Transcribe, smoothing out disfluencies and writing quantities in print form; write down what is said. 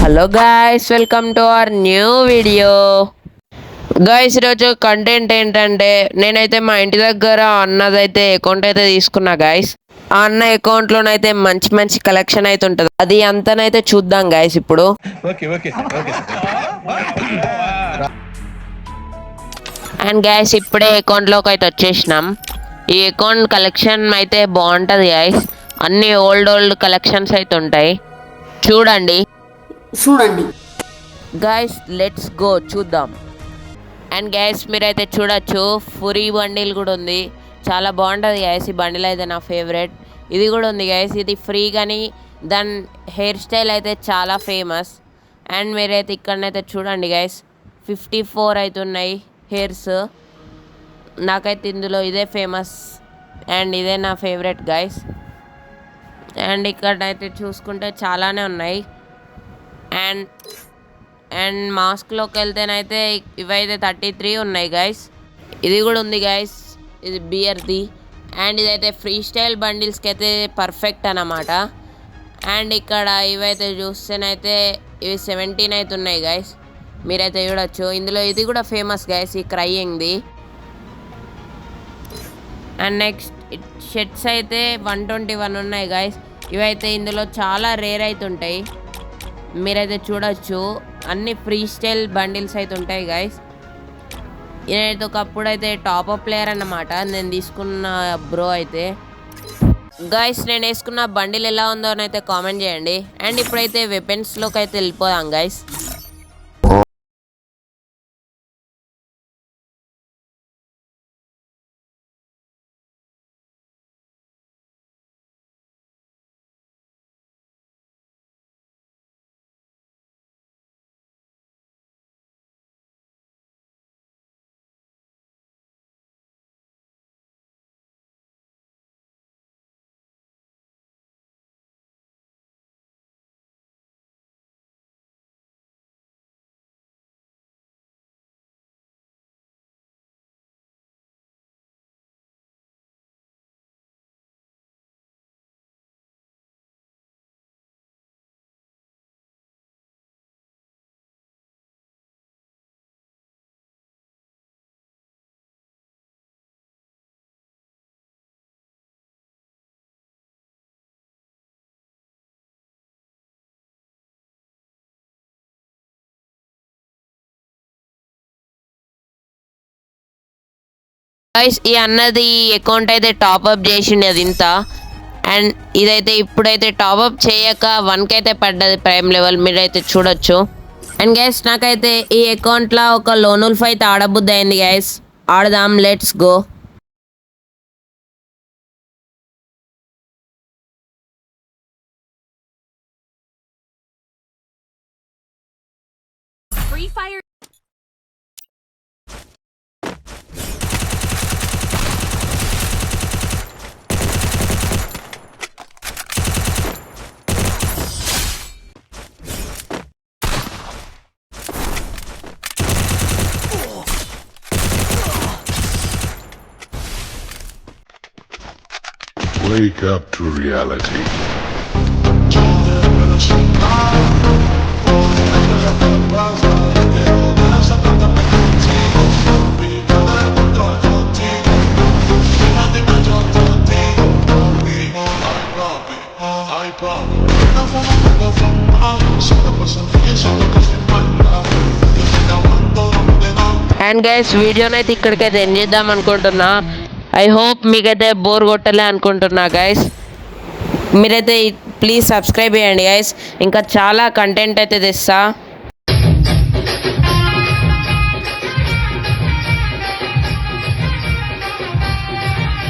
Hello guys, welcome to our new video. Guys, ఈరోజు content ఏంటంటే నేనైతే మా ఇంటి దగ్గర అన్నదైతే అకౌంట్ అయితే తీసుకున్నా గాయ్స్. ఆ అన్న అకౌంట్లోనైతే మంచి మంచి కలెక్షన్ అయితే ఉంటుంది. అది అంతనైతే చూద్దాం గాయ్స్ ఇప్పుడు. అండ్ గాయ్స్, ఇప్పుడే అకౌంట్లోకి అయితే వచ్చేసినాం. ఈ అకౌంట్ కలెక్షన్ అయితే బాగుంటుంది గాయ్స్. అన్ని ఓల్డ్ కలెక్షన్స్ అయితే ఉంటాయి. చూడండి గైస్, లెట్స్ గో చూద్దాం. అండ్ గైస్, మీరైతే చూడొచ్చు ఫురీ బండిల్ కూడా ఉంది. చాలా బాగుంటుంది గైస్. ఈ బండిల్ అయితే నా ఫేవరెట్. ఇది కూడా ఉంది గైస్. ఇది ఫ్రీ కానీ దాని హెయిర్ స్టైల్ అయితే చాలా ఫేమస్. అండ్ మీరైతే ఇక్కడనైతే చూడండి గైస్, 54 అయితే ఉన్నాయి హెయిర్స్. నాకైతే ఇందులో ఇదే ఫేమస్ అండ్ ఇదే నా ఫేవరెట్ గైస్. అండ్ ఇక్కడైతే చూసుకుంటే చాలానే ఉన్నాయి. అండ్ మాస్క్లోకి వెళ్తేనైతే ఇవైతే 33 ఉన్నాయి గైస్. ఇది కూడా ఉంది గైస్, ఇది బియర్ది. అండ్ ఇదైతే ఫ్రీ స్టైల్ బండిల్స్కి అయితే పర్ఫెక్ట్ అన్నమాట. అండ్ ఇక్కడ ఇవైతే చూస్తేనైతే ఇవి 17 అయితే ఉన్నాయి గైస్. మీరైతే చూడొచ్చు. ఇందులో ఇది కూడా ఫేమస్ గైస్, ఈ క్రయింగ్ది. అండ్ నెక్స్ట్ షర్ట్స్ అయితే 121 ఉన్నాయి గైస్. ఇవైతే ఇందులో చాలా రేర్ అయితే ఉంటాయి. మీరైతే చూడొచ్చు. అన్ని ఫ్రీ స్టైల్ బండిల్స్ అయితే ఉంటాయి గైస్. నేనైతే ఒకప్పుడు అయితే టాప్అప్ ప్లేయర్ అన్నమాట. నేను తీసుకున్న బ్రో అయితే గైస్, నేను వేసుకున్న బండిల్ ఎలా ఉందో అని అయితే కామెంట్ చేయండి. అండ్ ఇప్పుడైతే వెపన్స్లోకి అయితే వెళ్ళిపోదాం గైస్. గైస్, ఈ అన్నది అకౌంట్ అయితే టాప్అప్ చేసింది అది ఇంత. అండ్ ఇదైతే ఇప్పుడైతే టాప్అప్ చేయక 1K అయితే పడ్డది ప్రైమ్ లెవెల్. మీరైతే చూడొచ్చు. అండ్ గైస్, నాకైతే ఈ అకౌంట్లో ఒక లోనుల్ఫ్ అయితే ఆడబుద్ధి అయింది గైస్. ఆడదాం, let's go. Free Fire. Wake up to reality. And guys, వీడియోనైతే ఇక్కడికైతే ఎండ్ చేద్దాం అనుకుంటున్నా. ఐ హోప్ మీకైతే బోర్ కొట్టలే అనుకుంటున్నా గైస్. మీరైతే ప్లీజ్ సబ్స్క్రైబ్ చేయండి గైస్. ఇంకా చాలా కంటెంట్ అయితే తెస్తా.